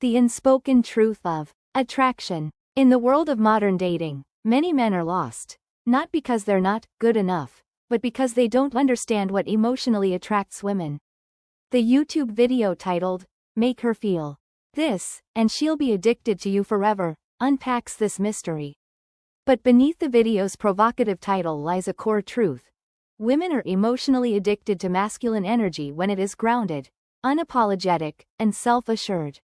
The unspoken truth of attraction. In the world of modern dating, many men are lost, not because they're not good enough, but because they don't understand what emotionally attracts women. The YouTube video titled, "Make Her Feel This, and She'll Be Addicted to You Forever," unpacks this mystery. But beneath the video's provocative title lies a core truth. Women are emotionally addicted to masculine energy when it is grounded, unapologetic, and self-assured.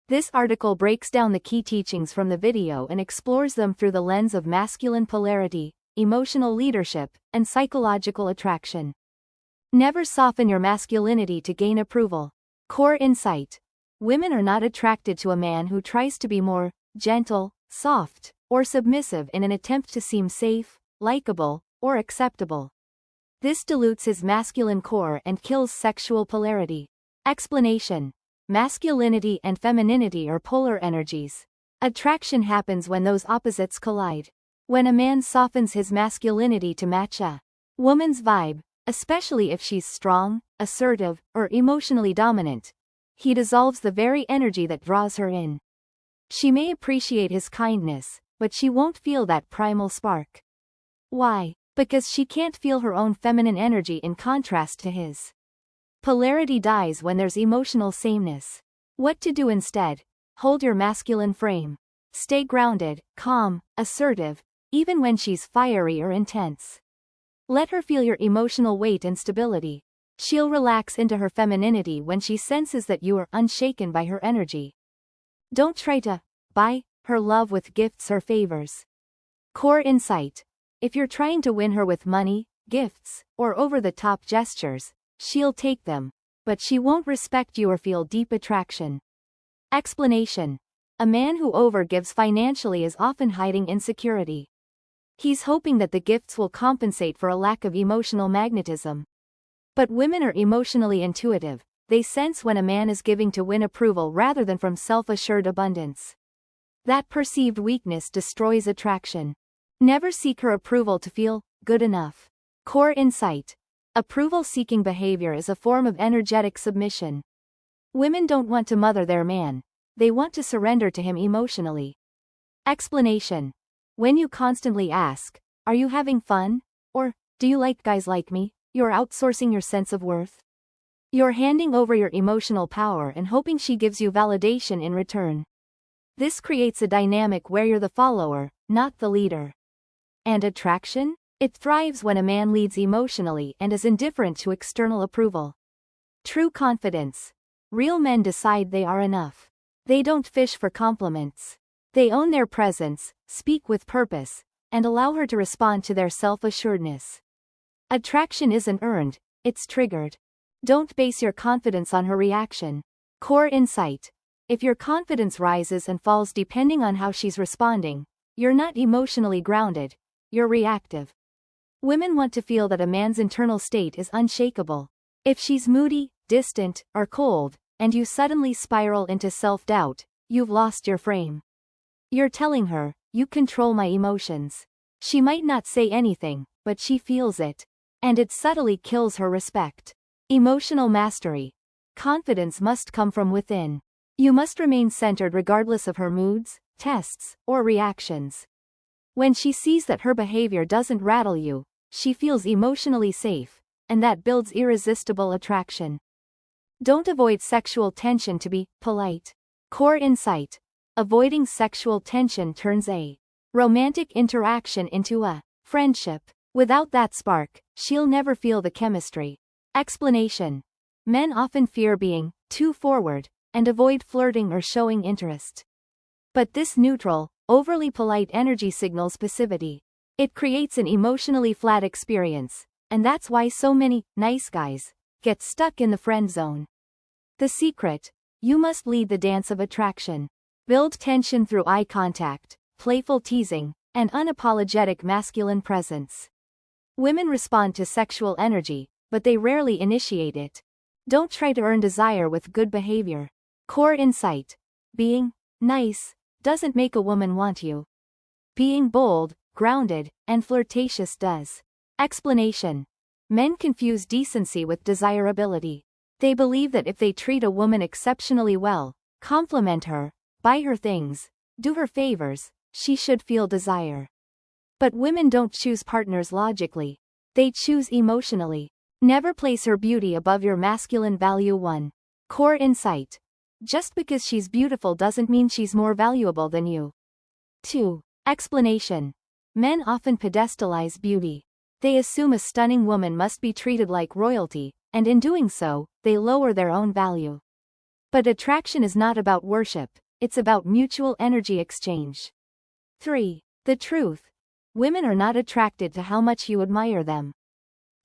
This article breaks down the key teachings from the video and explores them through the lens of masculine polarity, emotional leadership, and psychological attraction. Never soften your masculinity to gain approval. Core insight. Women are not attracted to a man who tries to be more gentle, soft, or submissive in an attempt to seem safe, likable, or acceptable. This dilutes his masculine core and kills sexual polarity. Explanation. Masculinity and femininity are polar energies. Attraction happens when those opposites collide. When a man softens his masculinity to match a woman's vibe, especially if she's strong, assertive, or emotionally dominant, he dissolves the very energy that draws her in. She may appreciate his kindness, but she won't feel that primal spark. Why? Because she can't feel her own feminine energy in contrast to his. Polarity dies when there's emotional sameness. What to do instead? Hold your masculine frame. Stay grounded, calm, assertive, even when she's fiery or intense. Let her feel your emotional weight and stability. She'll relax into her femininity when she senses that you are unshaken by her energy. Don't try to buy her love with gifts or favors. Core insight. If you're trying to win her with money, gifts, or over-the-top gestures, she'll take them, but she won't respect you or feel deep attraction. Explanation. A man who overgives financially is often hiding insecurity. He's hoping that the gifts will compensate for a lack of emotional magnetism. But women are emotionally intuitive. They sense when a man is giving to win approval rather than from self-assured abundance. That perceived weakness destroys attraction. Never seek her approval to feel good enough. Core insight. Approval-seeking behavior is a form of energetic submission. Women don't want to mother their man. They want to surrender to him emotionally. Explanation. When you constantly ask, "Are you having fun?" or "Do you like guys like me?" you're outsourcing your sense of worth. You're handing over your emotional power and hoping she gives you validation in return. This creates a dynamic where you're the follower, not the leader. And attraction? It thrives when a man leads emotionally and is indifferent to external approval. True confidence. Real men decide they are enough. They don't fish for compliments. They own their presence, speak with purpose, and allow her to respond to their self-assuredness. Attraction isn't earned, it's triggered. Don't base your confidence on her reaction. Core insight. If your confidence rises and falls depending on how she's responding, you're not emotionally grounded, you're reactive. Women want to feel that a man's internal state is unshakable. If she's moody, distant, or cold, and you suddenly spiral into self-doubt, you've lost your frame. You're telling her, "You control my emotions." She might not say anything, but she feels it. And it subtly kills her respect. Emotional mastery. Confidence must come from within. You must remain centered regardless of her moods, tests, or reactions. When she sees that her behavior doesn't rattle you, she feels emotionally safe, and that builds irresistible attraction. Don't avoid sexual tension to be polite. Core insight. Avoiding sexual tension turns a romantic interaction into a friendship. Without that spark, she'll never feel the chemistry. Explanation. Men often fear being too forward and avoid flirting or showing interest. But this neutral, overly polite energy signals passivity. It creates an emotionally flat experience, and that's why so many nice guys get stuck in the friend zone. The secret: you must lead the dance of attraction. Build tension through eye contact, playful teasing, and unapologetic masculine presence. Women respond to sexual energy, but they rarely initiate it. Don't try to earn desire with good behavior. Core insight. Being nice doesn't make a woman want you. Being bold, grounded, and flirtatious does. Explanation. Men confuse decency with desirability. They believe that if they treat a woman exceptionally well, Compliment her, buy her things, do her favors, she should feel desire. But women don't choose partners logically. They choose emotionally. Never place her beauty above your masculine value. 1. Core insight. Just because she's beautiful doesn't mean she's more valuable than you. 2. Explanation. Men often pedestalize beauty. They assume a stunning woman must be treated like royalty, and in doing so, they lower their own value. But attraction is not about worship, it's about mutual energy exchange. 3. The truth. Women are not attracted to how much you admire them.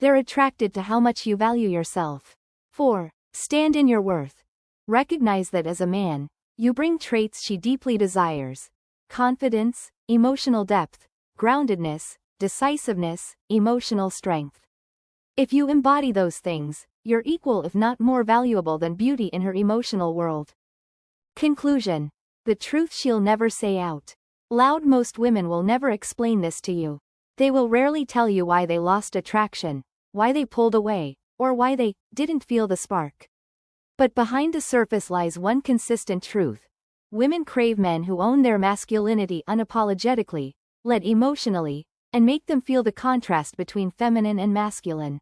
They're attracted to how much you value yourself. 4. Stand in your worth. Recognize that as a man, you bring traits she deeply desires: confidence, emotional depth, groundedness, decisiveness, emotional strength. If you embody those things, you're equal if not more valuable than beauty in her emotional world. Conclusion. The truth she'll never say out loud. Most women will never explain this to you. They will rarely tell you why they lost attraction, why they pulled away, or why they didn't feel the spark. But behind the surface lies one consistent truth. Women crave men who own their masculinity unapologetically, lead emotionally, and make them feel the contrast between feminine and masculine.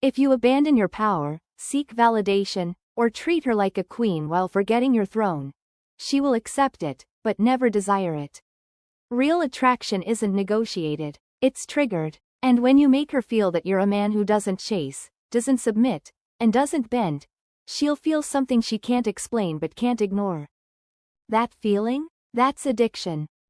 If you abandon your power, seek validation, or treat her like a queen while forgetting your throne, she will accept it, but never desire it. Real attraction isn't negotiated, it's triggered. And when you make her feel that you're a man who doesn't chase, doesn't submit, and doesn't bend, she'll feel something she can't explain but can't ignore. That feeling? That's addiction.